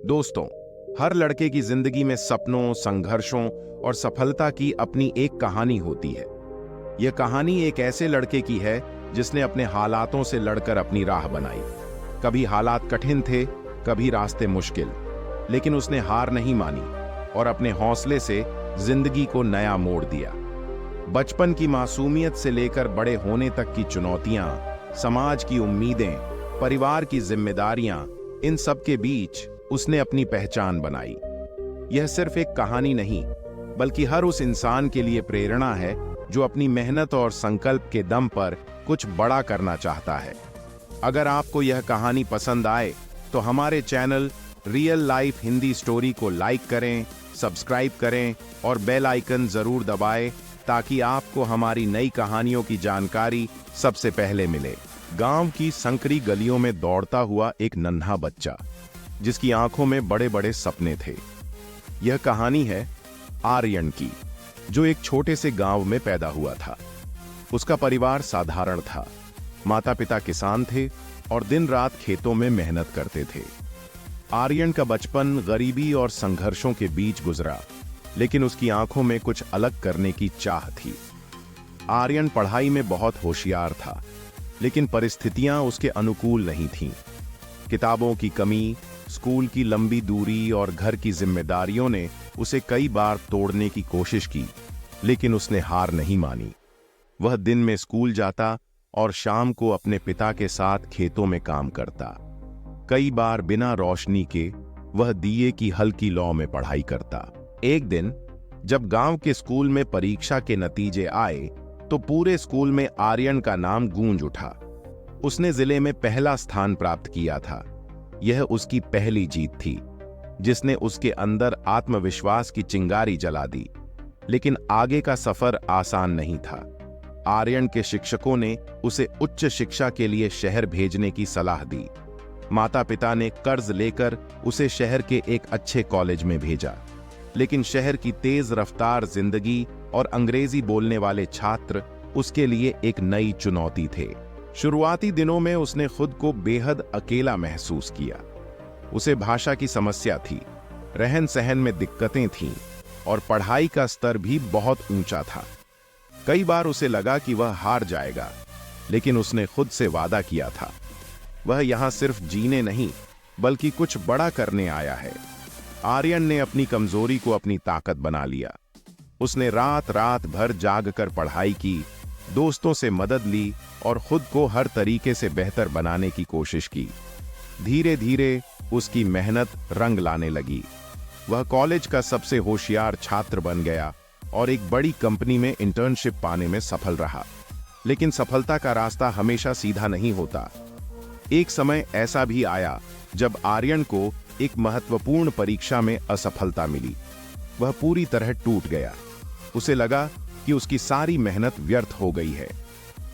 दोस्तों, हर लड़के की जिंदगी में सपनों, संघर्षों और सफलता की अपनी एक कहानी होती है। यह कहानी एक ऐसे लड़के की है जिसने अपने हालातों से लड़कर अपनी राह बनाई। कभी हालात कठिन थे, कभी रास्ते मुश्किल, लेकिन उसने हार नहीं मानी और अपने हौसले से जिंदगी को नया मोड़ दिया। बचपन की मासूमियत से लेकर बड़े होने तक की चुनौतियां, समाज की उम्मीदें, परिवार की जिम्मेदारियां, इन सब के बीच उसने अपनी पहचान बनाई। यह सिर्फ एक कहानी नहीं, बल्कि हर उस इंसान के लिए प्रेरणा है जो अपनी मेहनत और संकल्प के दम पर कुछ बड़ा करना चाहता है। अगर आपको यह कहानी पसंद आए तो हमारे channel real life Hindi story को लाइक करें, सब्सक्राइब करें और बेल आइकन जरूर दबाएं ताकि आपको हमारी नई कहानियों की जानकारी सबसे पहले मिले। गांव की संकरी गलियों में दौड़ता हुआ एक नन्हा बच्चा, जिसकी आंखों में बड़े बड़े सपने थे। यह कहानी है आर्यन की, जो एक छोटे से गांव में पैदा हुआ था। उसका परिवार साधारण था। माता पिता किसान थे और दिन रात खेतों में मेहनत करते थे। आर्यन का बचपन गरीबी और संघर्षों के बीच गुजरा, लेकिन उसकी आंखों में कुछ अलग करने की चाह थी। आर्यन पढ़ाई में बहुत होशियार था, लेकिन परिस्थितियां उसके अनुकूल नहीं थीं। किताबों की कमी, स्कूल की लंबी दूरी और घर की जिम्मेदारियों ने उसे कई बार तोड़ने की कोशिश की, लेकिन उसने हार नहीं मानी। वह दिन में स्कूल जाता और शाम को अपने पिता के साथ खेतों में काम करता। कई बार बिना रोशनी के वह दिए की हल्की लौ में पढ़ाई करता। एक दिन जब गांव के स्कूल में परीक्षा के नतीजे आए तो पूरे स्कूल में आर्यन का नाम गूंज उठा। उसने जिले में पहला स्थान प्राप्त किया था। यह उसकी पहली जीत थी, जिसने उसके अंदर आत्मविश्वास की चिंगारी जला दी। लेकिन आगे का सफर आसान नहीं था। आर्यन के शिक्षकों ने उसे उच्च शिक्षा के लिए शहर भेजने की सलाह दी। माता पिता ने कर्ज लेकर उसे शहर के एक अच्छे कॉलेज में भेजा, लेकिन शहर की तेज रफ्तार जिंदगी और अंग्रेजी बोलने वाले छात्र उसके लिए एक नई चुनौती थे। शुरुआती दिनों में उसने खुद को बेहद अकेला महसूस किया। उसे भाषा की समस्या थी, रहन सहन में दिक्कतें थीं और पढ़ाई का स्तर भी बहुत ऊंचा था। कई बार उसे लगा कि वह हार जाएगा, लेकिन उसने खुद से वादा किया था, वह यहां सिर्फ जीने नहीं बल्कि कुछ बड़ा करने आया है। आर्यन ने अपनी कमजोरी को अपनी ताकत बना लिया। उसने रात रात भर जागकर पढ़ाई की, दोस्तों से मदद ली और खुद को हर तरीके से बेहतर बनाने की कोशिश की। धीरे धीरे उसकी मेहनत रंग लाने लगी। वह कॉलेज का सबसे होशियार छात्र बन गया और एक बड़ी कंपनी में इंटर्नशिप पाने में सफल रहा। लेकिन सफलता का रास्ता हमेशा सीधा नहीं होता। एक समय ऐसा भी आया जब आर्यन को एक महत्वपूर्ण परीक्षा में असफलता मिली। वह पूरी तरह टूट गया। उसे लगा कि उसकी सारी मेहनत व्यर्थ हो गई है।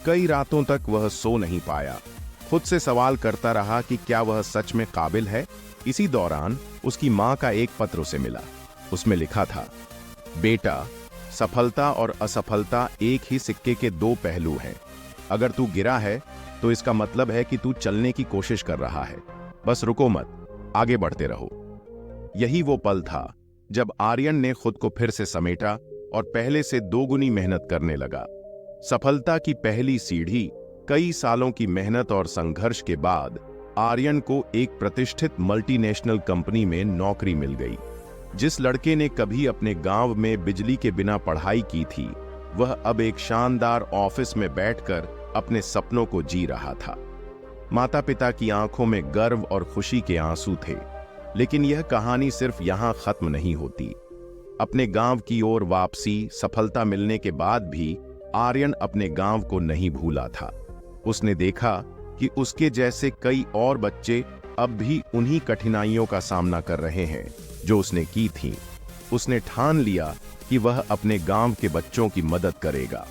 कई रातों तक वह सो नहीं पाया। खुद से सवाल करता रहा कि क्या वह सच में काबिल है। इसी दौरान उसकी मां का एक पत्र उसे मिला। उसमें लिखा था, बेटा, सफलता और असफलता एक ही सिक्के के दो पहलू हैं। अगर तू गिरा है तो इसका मतलब है कि तू चलने की कोशिश कर रहा है। बस रुको मत, आगे बढ़ते रहो। यही वो पल था जब आर्यन ने खुद को फिर से समेटा और पहले से दोगुनी मेहनत करने लगा। सफलता की पहली सीढ़ी, कई सालों की मेहनत और संघर्ष के बाद आर्यन को एक प्रतिष्ठित मल्टीनेशनल कंपनी में नौकरी मिल गई। जिस लड़के ने कभी अपने गांव में बिजली के बिना पढ़ाई की थी, वह अब एक शानदार ऑफिस में बैठकर अपने सपनों को जी रहा था। माता पिता की आंखों में गर्व और खुशी के आंसू थे। लेकिन यह कहानी सिर्फ यहां खत्म नहीं होती। अपने गांव की ओर वापसी, सफलता मिलने के बाद भी आर्यन अपने गांव को नहीं भूला था। उसने देखा कि उसके जैसे कई और बच्चे अब भी उन्हीं कठिनाइयों का सामना कर रहे हैं जो उसने की थी। उसने ठान लिया कि वह अपने गांव के बच्चों की मदद करेगा।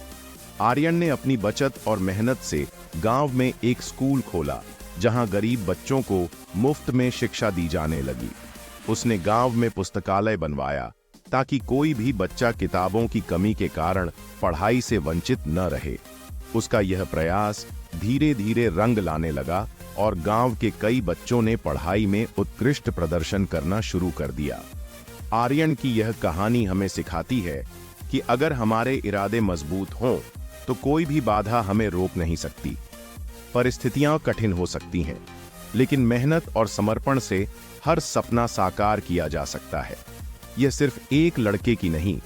आर्यन ने अपनी बचत और मेहनत से गांव में एक स्कूल खोला, जहां गरीब बच्चों को मुफ्त में शिक्षा दी जाने लगी। उसने गांव में पुस्तकालय बनवाया ताकि कोई भी बच्चा किताबों की कमी के कारण पढ़ाई से वंचित न रहे। उसका यह प्रयास धीरे धीरे रंग लाने लगा और गांव के कई बच्चों ने पढ़ाई में उत्कृष्ट प्रदर्शन करना शुरू कर दिया। आर्यन की यह कहानी हमें सिखाती है कि अगर हमारे इरादे मजबूत हों तो कोई भी बाधा हमें रोक नहीं सकती। परिस्थितियां कठिन हो सकती हैं, लेकिन मेहनत और समर्पण से हर सपना साकार किया जा सकता है। यह सिर्फ एक लड़के की नहीं,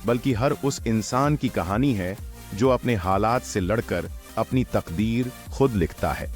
बल्कि हर उस इंसान की कहानी है जो अपने हालात से लड़कर अपनी तकदीर खुद लिखता है।